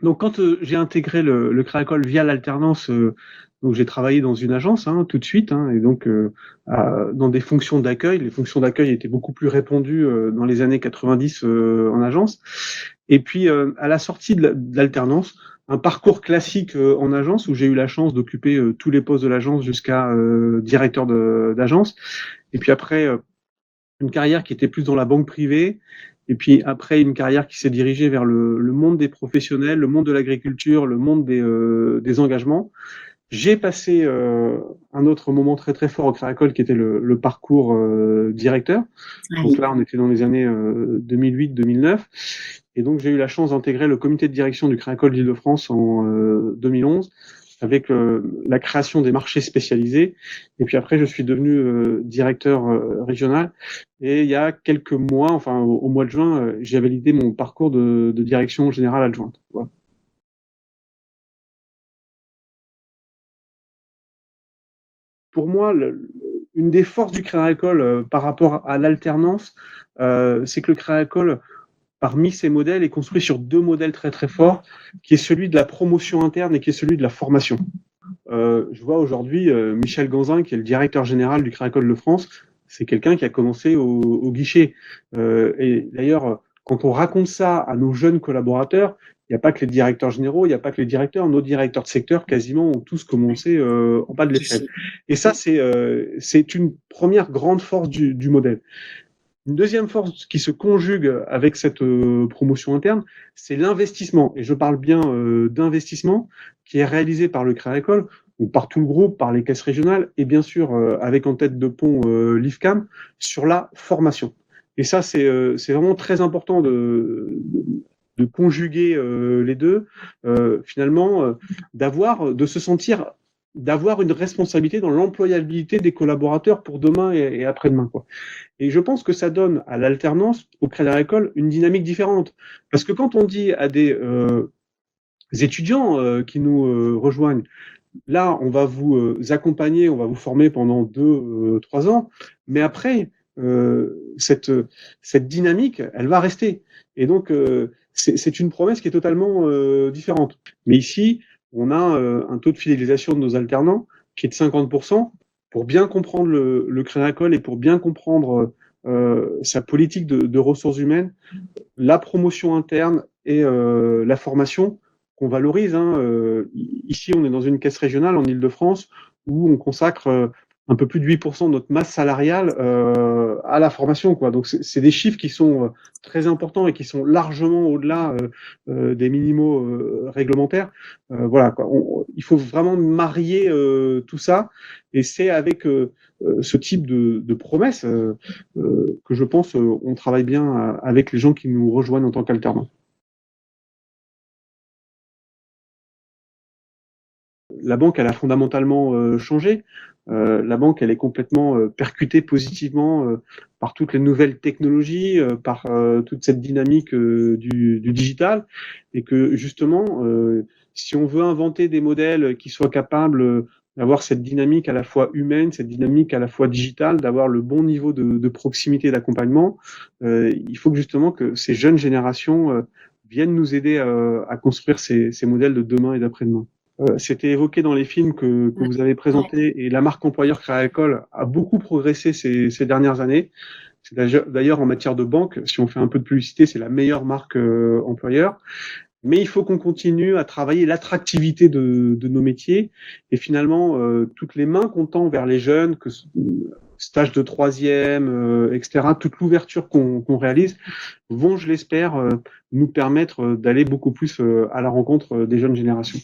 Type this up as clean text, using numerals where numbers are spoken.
Donc quand j'ai intégré le Créacol via l'alternance, donc j'ai travaillé dans une agence tout de suite, et donc dans des fonctions d'accueil. Les fonctions d'accueil étaient beaucoup plus répandues dans les années 90 en agence. Et puis à la sortie de l'alternance, un parcours classique en agence où j'ai eu la chance d'occuper tous les postes de l'agence jusqu'à directeur d'agence. Et puis après une carrière qui était plus dans la banque privée, et puis après une carrière qui s'est dirigée vers le monde des professionnels, le monde de l'agriculture, le monde des engagements. J'ai passé un autre moment très très fort au Créacol qui était le parcours directeur. Donc Oui. là, on était dans les années 2008-2009. Et donc, j'ai eu la chance d'intégrer le comité de direction du Créacol d'Île-de-France en 2011 avec la création des marchés spécialisés. Et puis après, je suis devenu directeur régional. Et il y a quelques mois, enfin au mois de juin, j'ai validé mon parcours de direction générale adjointe. Voilà. Pour moi, une des forces du Créacol par rapport à l'alternance, c'est que le Créacol, parmi ces modèles, est construit sur deux modèles très très forts, qui est celui de la promotion interne et qui est celui de la formation. Je vois aujourd'hui Michel Ganzin, qui est le directeur général du Créacol de France, c'est quelqu'un qui a commencé au guichet. Et d'ailleurs, quand on raconte ça à nos jeunes collaborateurs, il n'y a pas que les directeurs généraux, il n'y a pas que les directeurs, nos directeurs de secteur quasiment ont tous commencé en bas de l'échelle. Et ça, c'est une première grande force du modèle. Une deuxième force qui se conjugue avec cette promotion interne, c'est l'investissement. Et je parle bien d'investissement qui est réalisé par le Créacol, ou par tout le groupe, par les caisses régionales, et bien sûr avec en tête de pont l'IFCAM, sur la formation. Et ça, c'est vraiment très important de conjuguer les deux, finalement, de se sentir d'avoir une responsabilité dans l'employabilité des collaborateurs pour demain et après-demain, quoi. Et je pense que ça donne à l'alternance, au Crédit Agricole, une dynamique différente. Parce que quand on dit à des étudiants qui nous rejoignent, là, on va vous accompagner, on va vous former pendant 2, 3 ans, mais après, cette dynamique, elle va rester. Et donc, c'est une promesse qui est totalement différente. Mais ici, on a un taux de fidélisation de nos alternants qui est de 50%. Pour bien comprendre le Crédacol et pour bien comprendre sa politique de ressources humaines, la promotion interne et la formation qu'on valorise. Ici, on est dans une caisse régionale en Île-de-France où on consacre un peu plus de 8% de notre masse salariale à la formation, quoi. Donc, c'est des chiffres qui sont très importants et qui sont largement au-delà des minimaux réglementaires. Voilà, quoi. Il faut vraiment marier tout ça, et c'est avec ce type de promesses que je pense on travaille bien avec les gens qui nous rejoignent en tant qu'alternants. La banque, elle a fondamentalement changé. La banque, elle est complètement percutée positivement par toutes les nouvelles technologies, par toute cette dynamique du digital, et que justement, si on veut inventer des modèles qui soient capables d'avoir cette dynamique à la fois humaine, cette dynamique à la fois digitale, d'avoir le bon niveau de proximité et d'accompagnement, il faut que justement que ces jeunes générations viennent nous aider à construire ces modèles de demain et d'après-demain. C'était évoqué dans les films que vous avez présentés, et la marque employeur Créacol a beaucoup progressé ces dernières années. C'est d'ailleurs en matière de banque, si on fait un peu de publicité, c'est la meilleure marque employeur. Mais il faut qu'on continue à travailler l'attractivité de nos métiers, et finalement toutes les mains qu'on tend vers les jeunes, que stage de troisième, etc., toute l'ouverture qu'on réalise vont, je l'espère, nous permettre d'aller beaucoup plus à la rencontre des jeunes générations.